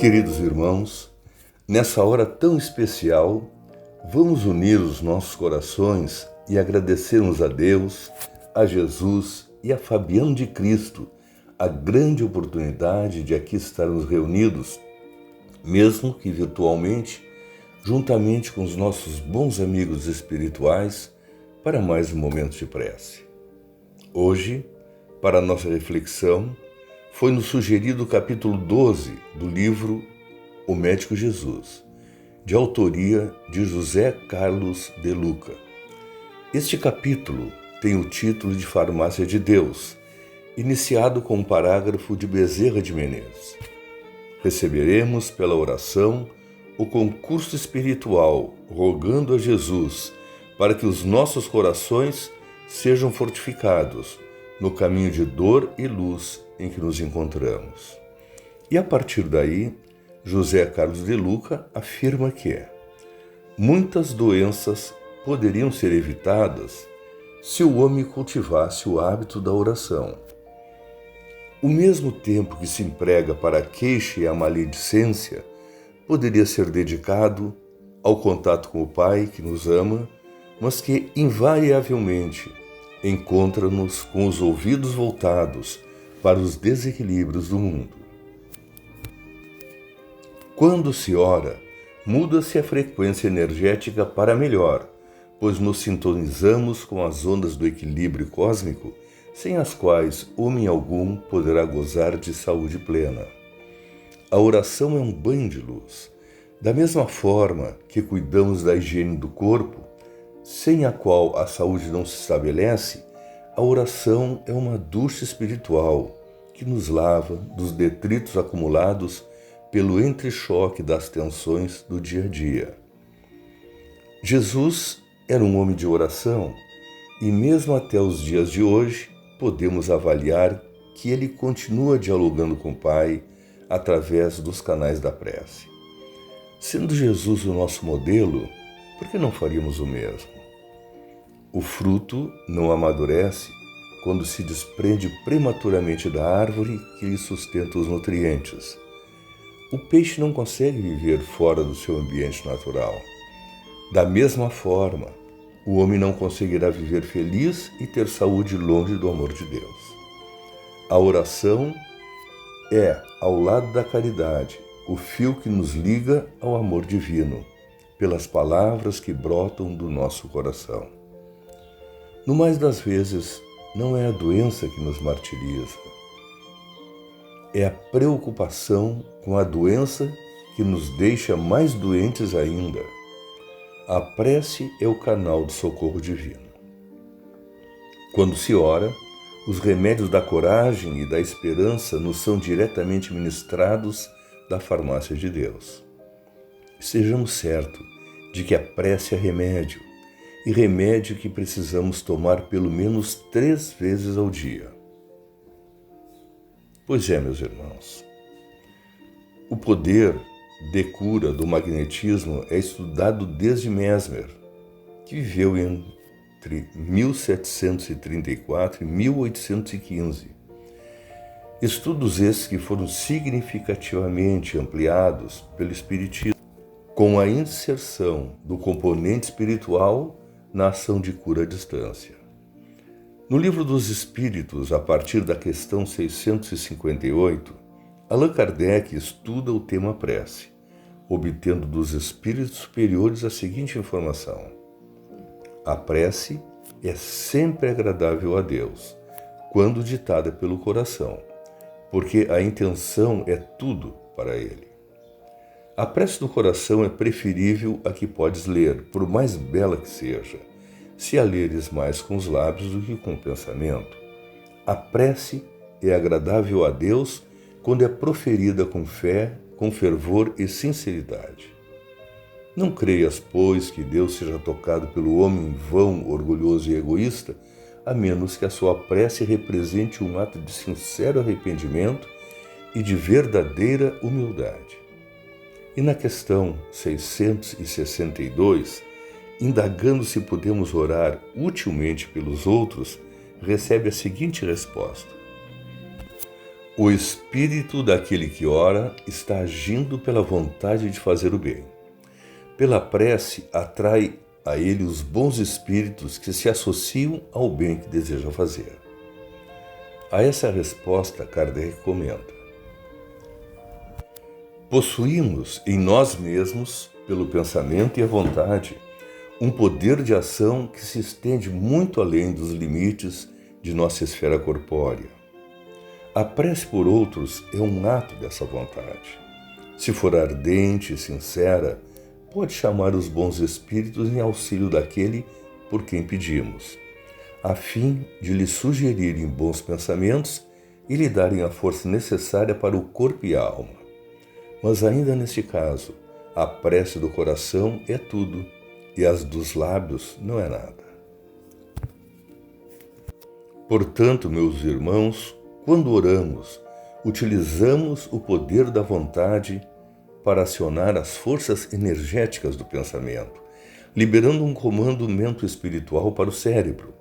Queridos irmãos, nessa hora tão especial, vamos unir os nossos corações e agradecermos a Deus, a Jesus e a Fabiano de Cristo a grande oportunidade de aqui estarmos reunidos, mesmo que virtualmente, juntamente com os nossos bons amigos espirituais, para mais um momento de prece. Hoje, para a nossa reflexão, foi-nos sugerido o capítulo 12 do livro O Médico Jesus, de autoria de José Carlos de Luca. Este capítulo tem o título de Farmácia de Deus, iniciado com um parágrafo de Bezerra de Menezes. Receberemos pela oração o concurso espiritual, rogando a Jesus para que os nossos corações sejam fortificados no caminho de dor e luz em que nos encontramos. E a partir daí, José Carlos de Luca afirma que muitas doenças poderiam ser evitadas se o homem cultivasse o hábito da oração. O mesmo tempo que se emprega para a queixa e a maledicência poderia ser dedicado ao contato com o Pai que nos ama, mas que invariavelmente encontra-nos com os ouvidos voltados para os desequilíbrios do mundo. Quando se ora, muda-se a frequência energética para melhor, pois nos sintonizamos com as ondas do equilíbrio cósmico, sem as quais homem algum poderá gozar de saúde plena. A oração é um banho de luz. Da mesma forma que cuidamos da higiene do corpo, sem a qual a saúde não se estabelece, a oração é uma ducha espiritual que nos lava dos detritos acumulados pelo entrechoque das tensões do dia a dia. Jesus era um homem de oração e mesmo até os dias de hoje podemos avaliar que ele continua dialogando com o Pai através dos canais da prece. Sendo Jesus o nosso modelo, por que não faríamos o mesmo? O fruto não amadurece quando se desprende prematuramente da árvore que lhe sustenta os nutrientes. O peixe não consegue viver fora do seu ambiente natural. Da mesma forma, o homem não conseguirá viver feliz e ter saúde longe do amor de Deus. A oração é, ao lado da caridade, o fio que nos liga ao amor divino, pelas palavras que brotam do nosso coração. No mais das vezes, não é a doença que nos martiriza, é a preocupação com a doença que nos deixa mais doentes ainda. A prece é o canal de socorro divino. Quando se ora, os remédios da coragem e da esperança nos são diretamente ministrados da farmácia de Deus. Sejamos certos de que a prece é remédio, e remédio que precisamos tomar pelo menos 3 vezes ao dia. Pois é, meus irmãos, o poder de cura do magnetismo é estudado desde Mesmer, que viveu entre 1734 e 1815. Estudos esses que foram significativamente ampliados pelo Espiritismo, com a inserção do componente espiritual na ação de cura à distância. No Livro dos Espíritos, a partir da questão 658, Allan Kardec estuda o tema prece, obtendo dos espíritos superiores a seguinte informação: a prece é sempre agradável a Deus, quando ditada pelo coração, porque a intenção é tudo para Ele. A prece do coração é preferível à que podes ler, por mais bela que seja, se a leres mais com os lábios do que com o pensamento. A prece é agradável a Deus quando é proferida com fé, com fervor e sinceridade. Não creias, pois, que Deus seja tocado pelo homem vão, orgulhoso e egoísta, a menos que a sua prece represente um ato de sincero arrependimento e de verdadeira humildade. E na questão 662, indagando se podemos orar utilmente pelos outros, recebe a seguinte resposta: O espírito daquele que ora está agindo pela vontade de fazer o bem. Pela prece, atrai a ele os bons espíritos que se associam ao bem que deseja fazer. A essa resposta, Kardec comenta: possuímos em nós mesmos, pelo pensamento e a vontade, um poder de ação que se estende muito além dos limites de nossa esfera corpórea. A prece por outros é um ato dessa vontade. Se for ardente e sincera, pode chamar os bons espíritos em auxílio daquele por quem pedimos, a fim de lhe sugerirem bons pensamentos e lhe darem a força necessária para o corpo e a alma. Mas ainda neste caso, a prece do coração é tudo, e as dos lábios não é nada. Portanto, meus irmãos, quando oramos, utilizamos o poder da vontade para acionar as forças energéticas do pensamento, liberando um comando mento-espiritual para o cérebro,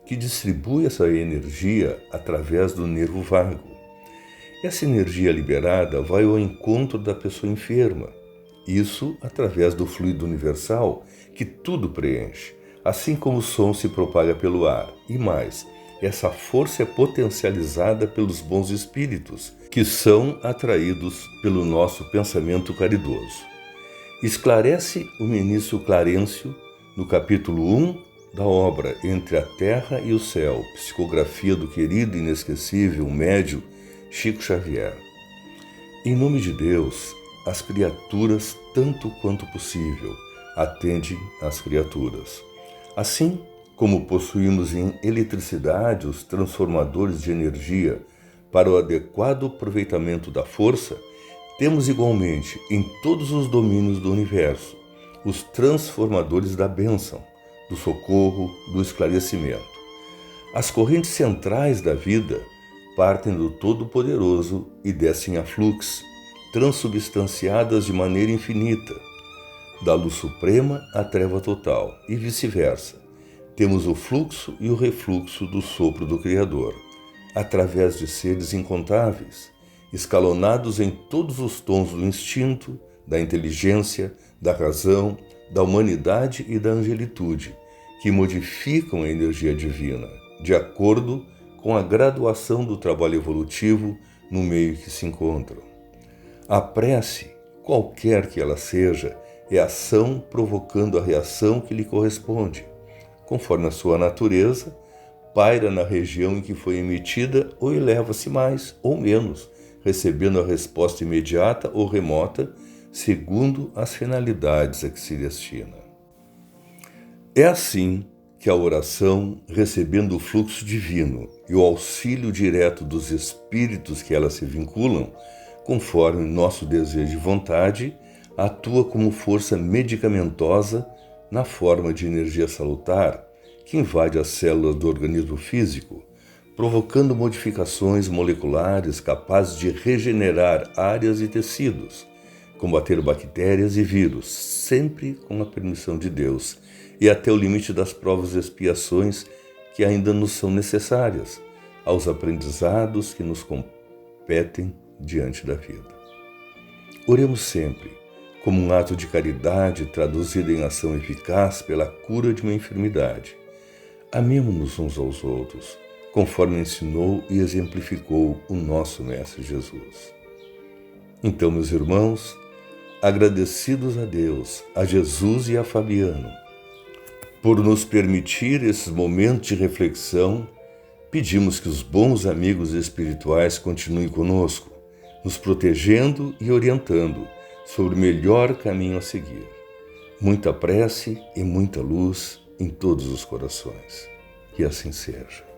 que distribui essa energia através do nervo vago. Essa energia liberada vai ao encontro da pessoa enferma, isso através do fluido universal que tudo preenche, assim como o som se propaga pelo ar. E mais, essa força é potencializada pelos bons espíritos, que são atraídos pelo nosso pensamento caridoso. Esclarece o ministro Clarencio no capítulo 1 da obra Entre a Terra e o Céu, psicografia do querido e inesquecível médium Chico Xavier. Em nome de Deus, as criaturas, tanto quanto possível, atendem às criaturas. Assim como possuímos em eletricidade os transformadores de energia para o adequado aproveitamento da força, temos igualmente em todos os domínios do universo os transformadores da bênção, do socorro, do esclarecimento. As correntes centrais da vida partem do Todo-Poderoso e descem a fluxo, transubstanciadas de maneira infinita, da luz suprema à treva total, e vice-versa. Temos o fluxo e o refluxo do sopro do Criador, através de seres incontáveis, escalonados em todos os tons do instinto, da inteligência, da razão, da humanidade e da angelitude, que modificam a energia divina, de acordo com a graduação do trabalho evolutivo no meio que se encontram. A prece, qualquer que ela seja, é ação provocando a reação que lhe corresponde. Conforme a sua natureza, paira na região em que foi emitida ou eleva-se mais ou menos, recebendo a resposta imediata ou remota, segundo as finalidades a que se destina. É assim que a oração, recebendo o fluxo divino e o auxílio direto dos espíritos que elas se vinculam, conforme nosso desejo e vontade, atua como força medicamentosa na forma de energia salutar que invade as células do organismo físico, provocando modificações moleculares capazes de regenerar áreas e tecidos, combater bactérias e vírus, sempre com a permissão de Deus, e até o limite das provas e expiações que ainda nos são necessárias, aos aprendizados que nos competem diante da vida. Oremos sempre, como um ato de caridade traduzido em ação eficaz pela cura de uma enfermidade. Amemo-nos uns aos outros, conforme ensinou e exemplificou o nosso Mestre Jesus. Então, meus irmãos, agradecidos a Deus, a Jesus e a Fabiano, por nos permitir esses momentos de reflexão, pedimos que os bons amigos espirituais continuem conosco, nos protegendo e orientando sobre o melhor caminho a seguir. Muita prece e muita luz em todos os corações. Que assim seja.